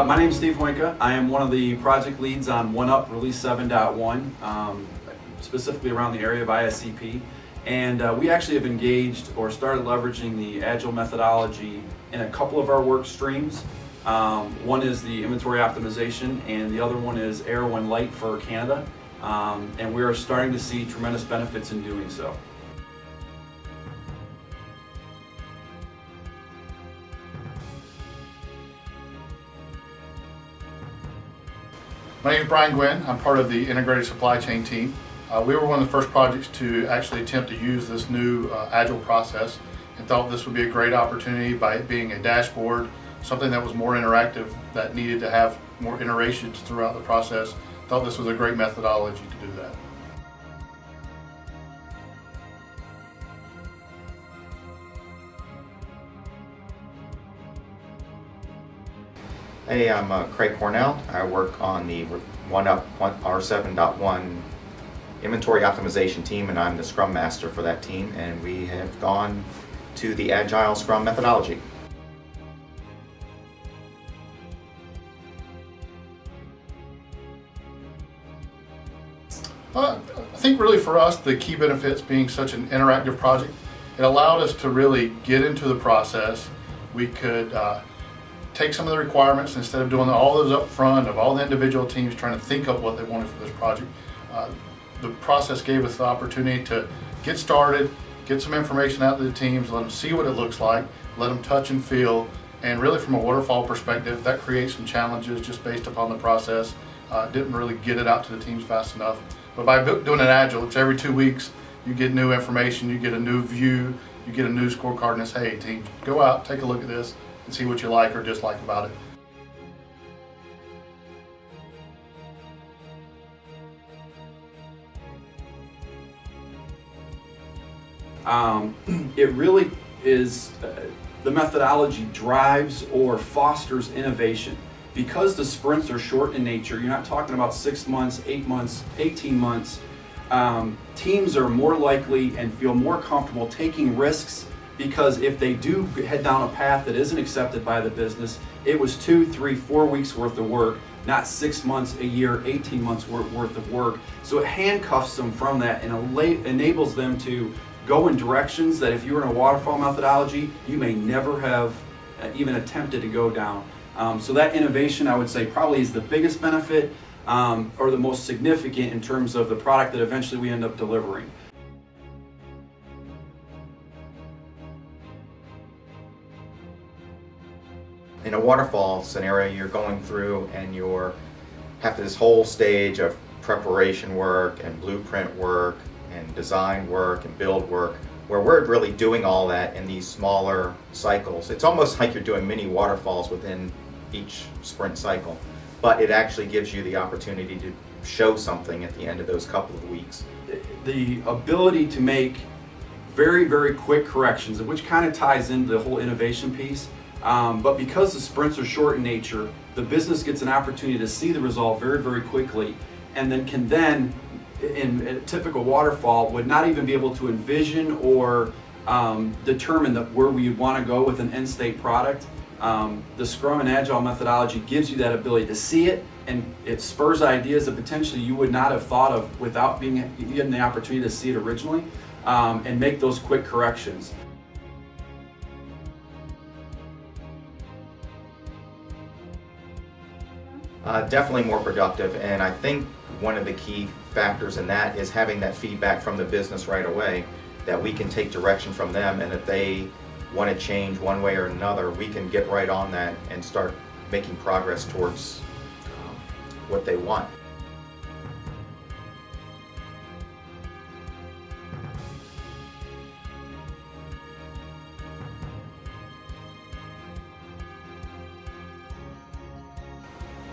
My name is Steve Hoinka. I am one of the project leads on One-Up Release 7.1, specifically around the area of ISCP. And we actually have engaged or started leveraging the Agile methodology in a couple of our work streams. One is the inventory optimization, and the other one is Air One Light for Canada. And we are starting to see tremendous benefits in doing so. My name is Brian Gwynn. I'm part of the integrated supply chain team. We were one of the first projects to actually attempt to use this new Agile process and thought this would be a great opportunity by it being a dashboard, something that was more interactive, that needed to have more iterations throughout the process. Thought this was a great methodology to do that. Hey, I'm Craig Cornell. I work on the One-Up R7.1 inventory optimization team, and I'm the Scrum Master for that team, and we have gone to the Agile Scrum methodology. I think really for us, the key benefits being such an interactive project, it allowed us to really get into the process. We could take some of the requirements instead of doing all those up front of all the individual teams trying to think of what they wanted for this project. The process gave us the opportunity to get started, get some information out to the teams, let them see what it looks like, let them touch and feel, and really from a waterfall perspective, that creates some challenges just based upon the process. Didn't really get it out to the teams fast enough. But by doing it Agile, it's every 2 weeks, you get new information, you get a new view, you get a new scorecard, and it's, hey team, go out, take a look at this, and see what you like or dislike about it. It really is, the methodology drives or fosters innovation. Because the sprints are short in nature, you're not talking about 6 months, 8 months, 18 months, teams are more likely and feel more comfortable taking risks, because if they do head down a path that isn't accepted by the business, it was 2, 3, 4 weeks worth of work, not 6 months, a year, 18 months worth of work. So it handcuffs them from that and enables them to go in directions that if you were in a waterfall methodology, you may never have even attempted to go down. So that innovation, I would say, probably is the biggest benefit or the most significant in terms of the product that eventually we end up delivering. In a waterfall scenario, you're going through and you're have this whole stage of preparation work and blueprint work and design work and build work, where we're really doing all that in these smaller cycles. It's almost like you're doing mini waterfalls within each sprint cycle, but it actually gives you the opportunity to show something at the end of those couple of weeks. The ability to make very, very quick corrections, which kind of ties into the whole innovation piece. But because the sprints are short in nature, the business gets an opportunity to see the result very, very quickly, and then can then, in a typical waterfall, would not even be able to envision or determine where we want to go with an end state product. The Scrum and Agile methodology gives you that ability to see it, and it spurs ideas that potentially you would not have thought of without being given the opportunity to see it originally, and make those quick corrections. Definitely more productive, and I think one of the key factors in that is having that feedback from the business right away, that we can take direction from them, and if they want to change one way or another, we can get right on that and start making progress towards what they want.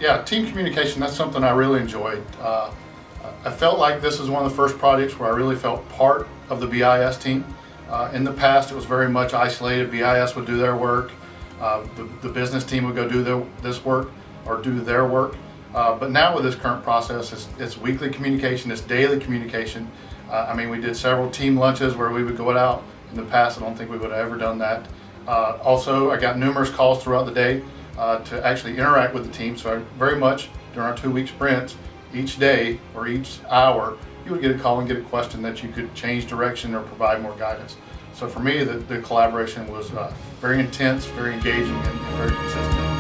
Yeah, team communication, that's something I really enjoyed. I felt like this is one of the first projects where I really felt part of the BIS team. In the past, it was very much isolated. BIS would do their work, the business team would go do this work or do their work. But now with this current process, it's weekly communication, it's daily communication. I mean, we did several team lunches where we would go out. In the past, I don't think we would have ever done that. Also, I got numerous calls throughout the day to actually interact with the team. So I very much, during our 2-week sprints, each day or each hour, you would get a call and get a question that you could change direction or provide more guidance. So for me, the collaboration was very intense, very engaging, and very consistent.